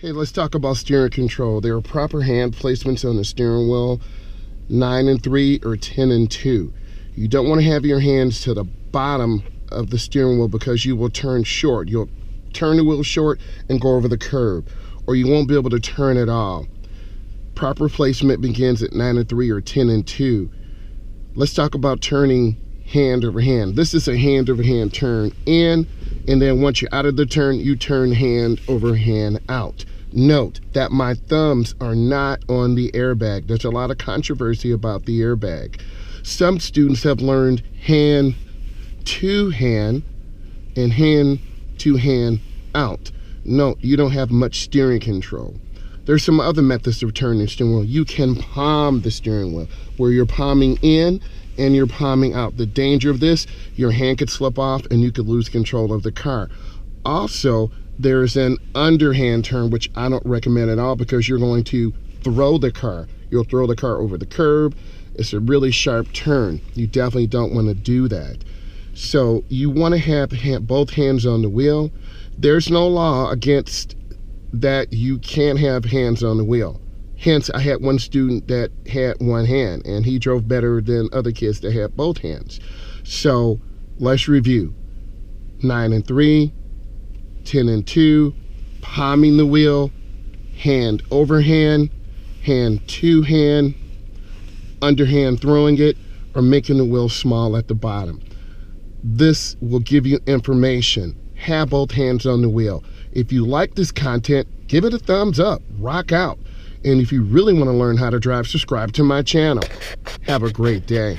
Hey, let's talk about steering control. There are proper hand placements on the steering wheel, 9 and 3 or 10 and 2. You don't want to have your hands to the bottom of the steering wheel because you will turn short. You'll turn the wheel short and go over the curb, or you won't be able to turn at all. Proper placement begins at 9 and 3 or 10 and 2. Let's talk about turning hand over hand. This is a hand over hand turn in, and then once you're out of the turn, you turn hand over hand out. Note that my thumbs are not on the airbag. There's a lot of controversy about the airbag. Some students have learned hand to hand and hand to hand out. No, you don't have much steering control. There's some other methods of turning the steering wheel. You can palm the steering wheel, where you're palming in and you're palming out. The danger of this, your hand could slip off and you could lose control of the car. Also, there's an underhand turn, which I don't recommend at all because you're going to throw the car. You'll throw the car over the curb. It's a really sharp turn. You definitely don't want to do that. So you want to have both hands on the wheel. There's no law against that you can't have hands on the wheel. Hence, I had one student that had one hand, and he drove better than other kids that had both hands. So let's review. 9 and 3, 10 and 2, palming the wheel, hand over hand, hand to hand, underhand throwing it, or making the wheel small at the bottom. This will give you information. Have both hands on the wheel. If you like this content, give it a thumbs up, rock out. And if you really want to learn how to drive, subscribe to my channel. Have a great day.